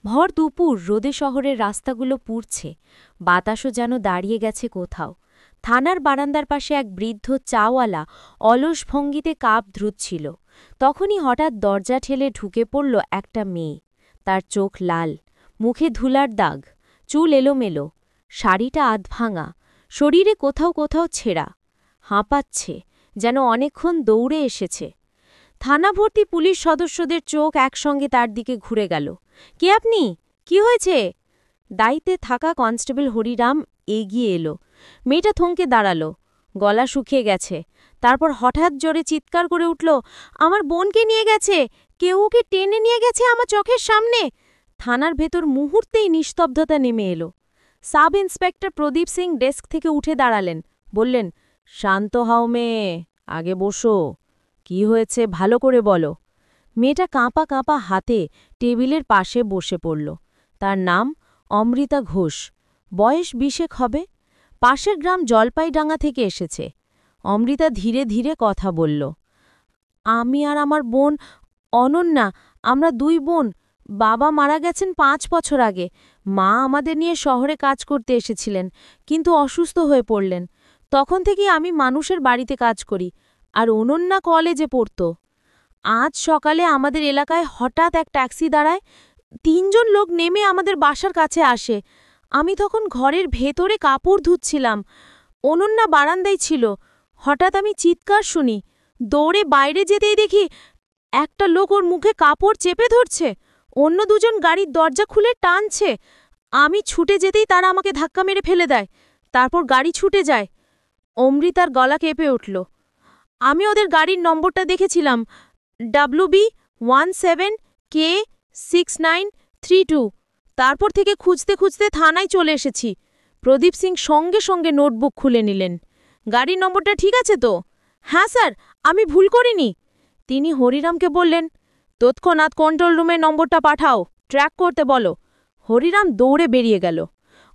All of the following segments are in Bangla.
ভর দুপুর রোদে শহরের রাস্তাগুলো পুড়ছে, বাতাসও যেন দাঁড়িয়ে গেছে কোথাও। থানার বারান্দার পাশে এক বৃদ্ধ চাওয়ালা অলস ভঙ্গিতে কাপ ধুচ্ছিল। তখনই হঠাৎ দরজা ঠেলে ঢুকে পড়ল একটা মেয়ে। তার চোখ লাল, মুখে ধুলার দাগ, চুল এলোমেলো, শাড়িটা আধভাঙা, শরীরে কোথাও কোথাও ছেঁড়া, হাঁপাচ্ছে, যেন অনেকক্ষণ দৌড়ে এসেছে। থানা ভর্তি পুলিশ সদস্যদের চোখ একসঙ্গে তার দিকে ঘুরে গেল। কে আপনি? কি হয়েছে? দায়িত্বে থাকা কনস্টেবল হরিরাম এগিয়ে এলো। মেয়েটা থমকে দাঁড়াল, গলা শুকিয়ে গেছে। তারপর হঠাৎ জোরে চিৎকার করে উঠল, আমার বোনকে নিয়ে গেছে, কেউ ওকে টেনে নিয়ে গেছে আমার চোখের সামনে। থানার ভেতর মুহূর্তেই নিস্তব্ধতা নেমে এলো। সাব ইন্সপেক্টর প্রদীপ সিং ডেস্ক থেকে উঠে দাঁড়ালেন, বললেন, শান্ত হও মেয়ে, আগে বসো। কি হয়েছে ভালো করে বলো। মেয়েটা কাঁপা কাঁপা হাতে টেবিলের পাশে বসে পড়ল। তার নাম অমৃতা ঘোষ, বয়স 20 হবে, পাশের গ্রাম জলপাইডাঙ্গা থেকে এসেছে। অমৃতা ধীরে ধীরে কথা বলল। আমি আর আমার বোন অনন্যা, আমরা 2 বোন। বাবা মারা গেছেন 5 বছর আগে। মা আমাদের নিয়ে শহরে কাজ করতে এসেছিলেন, কিন্তু অসুস্থ হয়ে পড়লেন। তখন থেকেই আমি মানুষের বাড়িতে কাজ করি, আর অনন্যা কলেজে পড়ত। আজ সকালে আমাদের এলাকায় হঠাৎ এক ট্যাক্সি দাঁড়ায়। 3 জন লোক নেমে আমাদের বাসার কাছে আসে। আমি তখন ঘরের ভেতরে কাপড় ধুচ্ছিলাম। অনন্যা বারান্দায় ছিল। হঠাৎ আমি চিৎকার শুনি। দৌড়ে বাইরে যেতেই দেখি একটা লোক ওর মুখে কাপড় চেপে ধরছে। অন্য 2 জন গাড়ির দরজা খুলে টানছে। আমি ছুটে যেতেই তারা আমাকে ধাক্কা মেরে ফেলে দেয়। তারপর গাড়ি ছুটে যায়। অমৃতার গলা কেঁপে উঠল। আমি ওদের গাড়ির নম্বরটা দেখেছিলাম, WB17K6932। তারপর থেকে খুঁজতে খুঁজতে থানায় চলে এসেছি। প্রদীপ সিং সঙ্গে সঙ্গে নোটবুক খুলে নিলেন। গাড়ির নম্বরটা ঠিক আছে তো? হ্যাঁ স্যার, আমি ভুল করিনি। তিনি হরিরামকে বললেন, তৎক্ষণাৎ কন্ট্রোল রুমে নম্বরটা পাঠাও, ট্র্যাক করতে বলো। হরিরাম দৌড়ে বেরিয়ে গেল।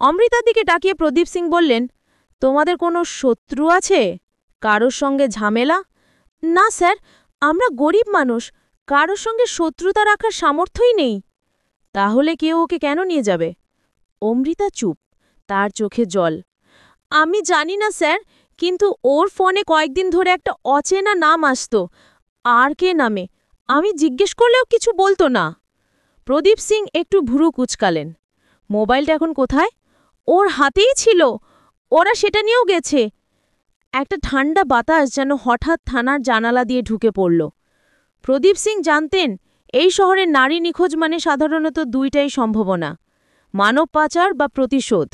অমৃতার দিকে তাকিয়ে প্রদীপ সিং বললেন, তোমাদের কোনো শত্রু আছে? কারোর সঙ্গে ঝামেলা? না স্যার, আমরা গরিব মানুষ, কারোর সঙ্গে শত্রুতা রাখার সামর্থ্যই নেই। তাহলে কেউ ওকে কেন নিয়ে যাবে? অমৃতা চুপ, তার চোখে জল। আমি জানি না স্যার, কিন্তু ওর ফোনে কয়েকদিন ধরে একটা অচেনা নাম আসতো। আর কে নামে? আমি জিজ্ঞেস করলেও কিছু বলতো না। প্রদীপ সিং একটু ভুরু কুচকালেন। মোবাইলটা এখন কোথায়? ওর হাতেই ছিল, ওরা সেটা নিয়েও গেছে। একটা ঠান্ডা বাতাস যেন হঠাৎ থানার জানালা দিয়ে ঢুকে পড়ল। প্রদীপ সিং জানতেন, এই শহরে নারী নিখোঁজ মানে সাধারণত 2টাই সম্ভাবনা, মানব পাচার বা প্রতিশোধ।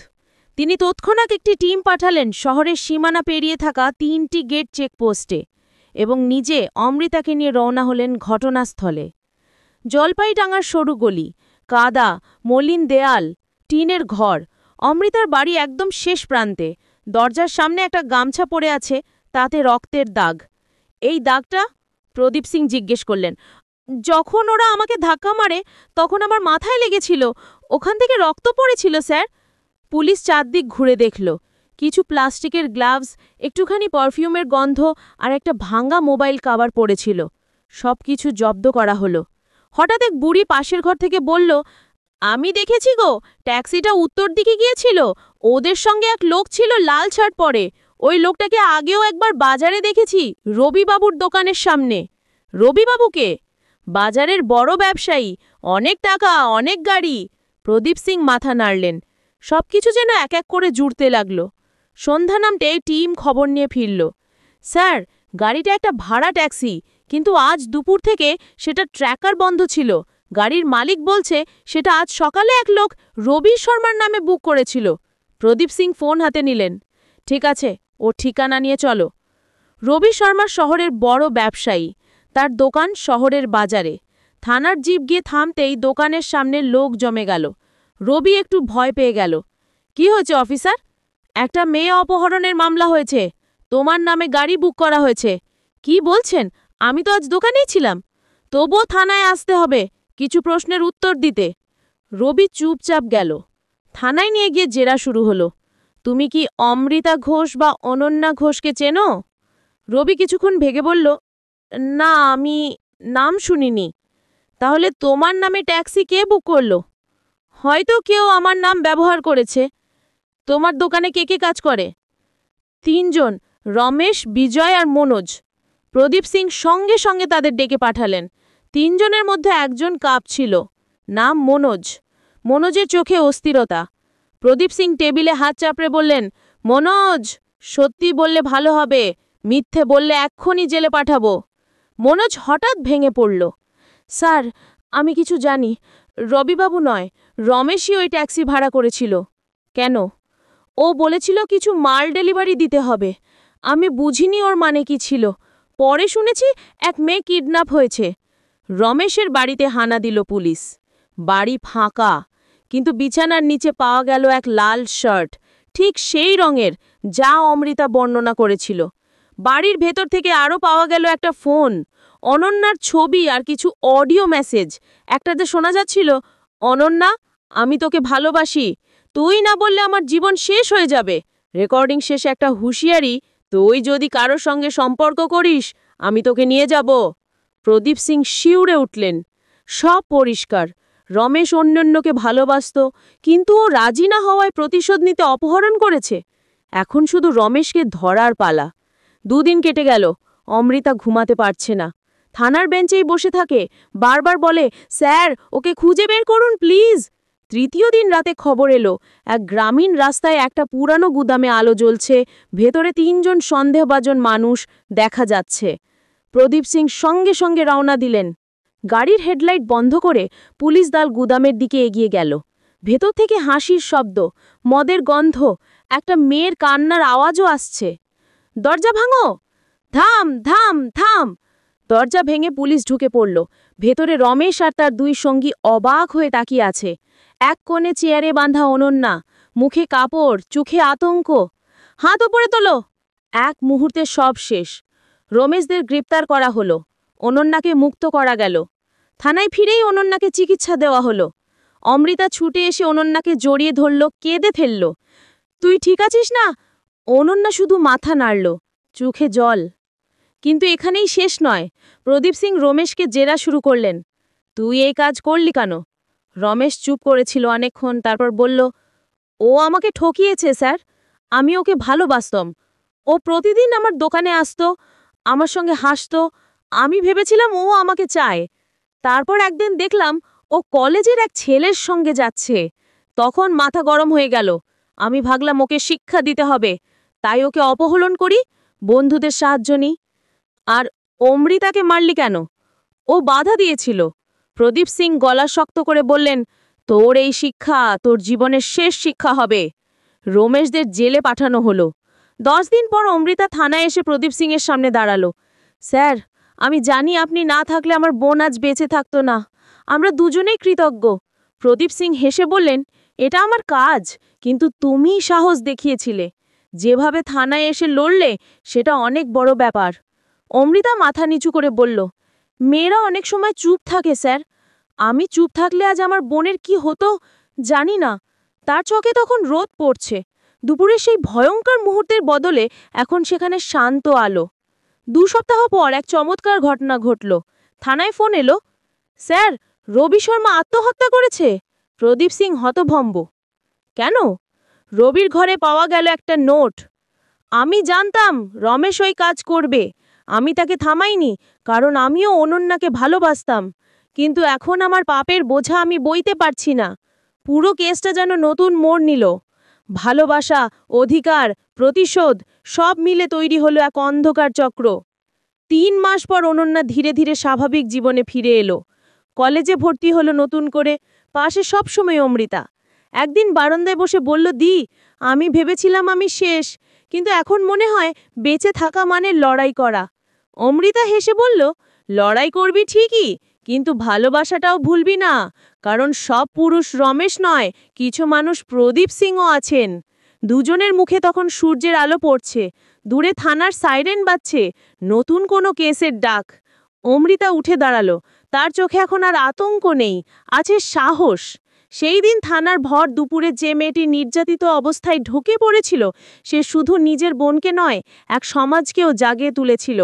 তিনি তৎক্ষণাৎ একটি টিম পাঠালেন শহরের সীমানা পেরিয়ে থাকা 3টি গেট চেকপোস্টে, এবং নিজে অমৃতাকে নিয়ে রওনা হলেন ঘটনাস্থলে। জলপাইডাঙ্গার সরু গলি, কাদা, মলিন দেয়াল, টিনের ঘর। অমৃতার বাড়ি একদম শেষ প্রান্তে। দরজার সামনে একটা গামছা পড়ে আছে, তাতে রক্তের দাগ। এই দাগটা? প্রদীপ সিং জিজ্ঞেস করলেন। যখন ওরা আমাকে ধাক্কা মারে তখন আমার মাথায় লেগেছিল, ওখান থেকে রক্ত পড়েছিল স্যার। পুলিশ চারদিক ঘুরে দেখল। কিছু প্লাস্টিকের গ্লাভস, একটুখানি পারফিউমের গন্ধ আর একটা ভাঙা মোবাইল কাভার পড়েছিল। সবকিছু জব্দ করা হলো। হঠাৎ এক বুড়ি পাশের ঘর থেকে বলল, আমি দেখেছি গো, ট্যাক্সিটা উত্তর দিকে গিয়েছিল। ওদের সঙ্গে এক লোক ছিল লাল শার্ট পরে। ওই লোকটাকে আগেও একবার বাজারে দেখেছি, রবিবাবুর দোকানের সামনে। রবিবাবুকে? বাজারের বড় ব্যবসায়ী, অনেক টাকা, অনেক গাড়ি। প্রদীপ সিং মাথা নাড়লেন। সবকিছু যেন এক এক করে জুড়তে লাগল। সন্ধ্যা নামতে টিম খবর নিয়ে ফিরল। স্যার, গাড়িটা একটা ভাড়া ট্যাক্সি, কিন্তু আজ দুপুর থেকে সেটা ট্র্যাকার বন্ধ ছিল। গাড়ির মালিক বলছে সেটা আজ সকালে এক লোক রবি শর্মার নামে বুক করেছিল। প্রদীপ সিং ফোন হাতে নিলেন। ঠিক আছে, ওর ঠিকানা নিয়ে চলো। রবি শর্মা শহরের বড় ব্যবসায়ী, তার দোকান শহরের বাজারে। থানার জিপ গিয়ে থামতেই দোকানের সামনে লোক জমে গেল। রবি একটু ভয় পেয়ে গেল। কি হয়েছে অফিসার? একটা মেয়ে অপহরণের মামলা হয়েছে, তোমার নামে গাড়ি বুক করা হয়েছে। কি বলছেন? আমি তো আজ দোকানেই ছিলাম। তবুও থানায় আসতে হবে কিছু প্রশ্নের উত্তর দিতে। রবি চুপচাপ গেল। থানায় নিয়ে গিয়ে জেরা শুরু হলো। তুমি কি অমৃতা ঘোষ বা অনন্যা ঘোষকে চেনো? রবি কিছুক্ষণ ভেগে বলল, না, আমি নাম শুনিনি। তাহলে তোমার নামে ট্যাক্সি কে বুক করল? হয়তো কেউ আমার নাম ব্যবহার করেছে। তোমার দোকানে কে কে কাজ করে? 3 জন, রমেশ, বিজয় আর মনোজ। প্রদীপ সিং সঙ্গে সঙ্গে তাদের ডেকে পাঠালেন। 3 জনের মধ্যে একজন কাঁপছিল, নাম মনোজ। মনোজের চোখে অস্থিরতা। প্রদীপ সিং টেবিলে হাত চাপড়ে বললেন, মনোজ, সত্যি বললে ভালো হবে, মিথ্যে বললে এক্ষুনি জেলে পাঠাবো। মনোজ হঠাৎ ভেঙে পড়ল। স্যার, আমি কিছু জানি। রবিবাবু নয়, রমেশই ওই ট্যাক্সি ভাড়া করেছিল। কেন? ও বলেছিল কিছু মাল ডেলিভারি দিতে হবে। আমি বুঝিনি ওর মানে কি ছিল। পরে শুনেছি এক মেয়ে কিডন্যাপ হয়েছে। রমেশের বাড়িতে হানা দিল পুলিশ। বাড়ি ফাঁকা, কিন্তু বিছানার নিচে পাওয়া গেল এক লাল শার্ট, ঠিক সেই রঙের যা অমৃতা বর্ণনা করেছিল। বাড়ির ভেতর থেকে আরও পাওয়া গেল একটা ফোন, অনন্যার ছবি আর কিছু অডিও মেসেজ। একটাতে শোনা যাচ্ছিল, অনন্যা, আমি তোকে ভালোবাসি, তুই না বললে আমার জীবন শেষ হয়ে যাবে। রেকর্ডিং শেষে একটা হুঁশিয়ারি, তুই যদি কারোর সঙ্গে সম্পর্ক করিস আমি তোকে নিয়ে যাব। প্রদীপ সিং শিউরে উঠলেন। সব পরিষ্কার, রমেশ অন্যান্যকে ভালোবাসত, কিন্তু ও রাজি না হওয়ায় প্রতিশোধ নিতে অপহরণ করেছে। এখন শুধু রমেশকে ধরার পালা। 2 দিন কেটে গেল, অমৃতা ঘুমাতে পারছে না। থানার বেঞ্চেই বসে থাকে, বারবার বলে, স্যার, ওকে খুঁজে বের করুন প্লিজ। 3য় দিন রাতে খবর এলো, এক গ্রামীণ রাস্তায় একটা পুরানো গুদামে আলো জ্বলছে, ভেতরে 3 জন সন্দেহভাজন মানুষ দেখা যাচ্ছে। প্রদীপ সিং সঙ্গে সঙ্গে রওনা দিলেন। গাড়ির হেডলাইট বন্ধ করে পুলিশ দল গুদামের দিকে এগিয়ে গেল। ভেতর থেকে হাসির শব্দ, মদের গন্ধ, একটা মেয়ের কান্নার আওয়াজও আসছে। দরজা ভাঙো! থাম থাম থাম! দরজা ভেঙে পুলিশ ঢুকে পড়ল। ভেতরে রমেশ আর তার 2 সঙ্গী অবাক হয়ে তাকিয়ে আছে। এক কোণে চেয়ারে বাঁধা অনন্যা, মুখে কাপড়, চোখে আতঙ্ক। হাত ওপরে তোলো! এক মুহূর্তে সব শেষ। রমেশদের গ্রেপ্তার করা হলো, অনন্যাকে মুক্ত করা গেল। থানায় ফিরেই অনন্যাকে চিকিৎসা দেওয়া হলো। অমৃতা ছুটে এসে অনন্যাকে জড়িয়ে ধরল, কেঁদে ফেলল। তুই ঠিক আছিস না? অনন্যা শুধু মাথা নাড়ল, চোখে জল। কিন্তু এখানেই শেষ নয়। প্রদীপ সিং রমেশকে জেরা শুরু করলেন। তুই এই কাজ করলি কেন? রমেশ চুপ করেছিল অনেকক্ষণ, তারপর বলল, ও আমাকে ঠকিয়েছে স্যার। আমি ওকে ভালোবাসতাম। ও প্রতিদিন আমার দোকানে আসতো, আমার সঙ্গে হাসতো। আমি ভেবেছিলাম ও আমাকে চায়। তারপর একদিন দেখলাম ও কলেজের এক ছেলের সঙ্গে যাচ্ছে। তখন মাথা গরম হয়ে গেল। আমি ভাবলাম ওকে শিক্ষা দিতে হবে, তাই ওকে অপহরণ করি, বন্ধুদের সাহায্য নিই। আর অমৃতাকে মারলি কেন? ও বাধা দিয়েছিল। প্রদীপ সিং গলা শক্ত করে বললেন, তোর এই শিক্ষা তোর জীবনের শেষ শিক্ষা হবে। রমেশদের জেলে পাঠানো হলো। 10 দিন পর অমৃতা থানায় এসে প্রদীপ সিংয়ের সামনে দাঁড়ালো। স্যার, আমি জানি আপনি না থাকলে আমার বোন আজ বেঁচে থাকতো না। আমরা দুজনেই কৃতজ্ঞ। প্রদীপ সিং হেসে বললেন, এটা আমার কাজ, কিন্তু তুমিই সাহস দেখিয়েছিলে। যেভাবে থানায় এসে লড়লে সেটা অনেক বড় ব্যাপার। অমৃতা মাথা নিচু করে বলল, মেয়েরা অনেক সময় চুপ থাকে স্যার। আমি চুপ থাকলে আজ আমার বোনের কি হতো জানি না। তার চোখে তখন রোদ পড়ছে। দুপুরে সেই ভয়ঙ্কর মুহূর্তের বদলে এখন সেখানে শান্ত আলো। 2 সপ্তাহ পর এক চমৎকার ঘটনা ঘটল। থানায় ফোন এলো, স্যার, রবি শর্মা আত্মহত্যা করেছে। প্রদীপ সিং হতভম্ব। কেন? রবির ঘরে পাওয়া গেল একটা নোট। আমি জানতাম রমেশ ওই কাজ করবে। আমি তাকে থামাইনি, কারণ আমিও অনন্যাকে ভালোবাসতাম। কিন্তু এখন আমার পাপের বোঝা আমি বইতে পারছি না। পুরো কেসটা যেন নতুন মোড় নিল। ভালোবাসা, অধিকার, প্রতিশোধ সব মিলে তৈরি হলো এক অন্ধকার চক্র। 3 মাস পর অনন্যা ধীরে ধীরে স্বাভাবিক জীবনে ফিরে এলো। কলেজে ভর্তি হলো নতুন করে, পাশে সবসময় অমৃতা। একদিন বারান্দায় বসে বলল, দি, আমি ভেবেছিলাম আমি শেষ, কিন্তু এখন মনে হয় বেঁচে থাকা মানে লড়াই করা। অমৃতা হেসে বলল, লড়াই করবি ঠিকই, কিন্তু ভালোবাসাটাও ভুলবি না, কারণ সব পুরুষ রমেশ নয়, কিছু মানুষ প্রদীপ সিংও আছেন। দুজনের মুখে তখন সূর্যের আলো পড়ছে, দূরে থানার সাইরেন বাজছে, নতুন কোনো কেসের ডাক। অমৃতা উঠে দাঁড়ালো। তার চোখে এখন আর আতঙ্ক নেই, আছে সাহস। সেই দিন থানার ভর দুপুরে যে মেয়েটি নির্যাতিত অবস্থায় ঢুকে পড়েছিল, সে শুধু নিজের বোনকে নয়, এক সমাজকেও জাগিয়ে তুলেছিল।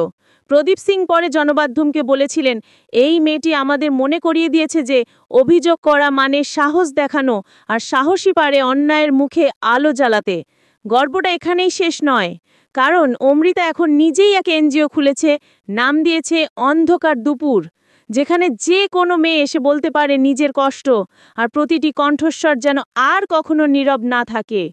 প্রদীপ সিং পরে জনমাধ্যমকে বলেছিলেন, এই মেয়েটি আমাদের মনে করিয়ে দিয়েছে যে অভিযোগ করা মানে সাহস দেখানো, আর সাহসী পারে অন্যায়ের মুখে আলো জ্বালাতে। গল্পটা এখানেই শেষ নয়, কারণ অমৃতা এখন নিজেই এক এনজিও খুলেছে, নাম দিয়েছে অন্ধকার দুপুর, যেখানে যে কোনো মেয়ে এসে বলতে পারে নিজের কষ্ট, আর প্রতিটি কণ্ঠস্বর যেন আর কখনো নীরব না থাকে।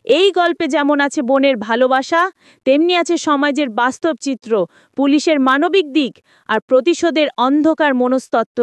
এই গল্পে যেমন আছে বোনের ভালোবাসা, তেমনি আছে সমাজের বাস্তব চিত্র, পুলিশের মানবিক দিক, আর প্রতিশোধের অন্ধকার মনস্তত্ত্ব।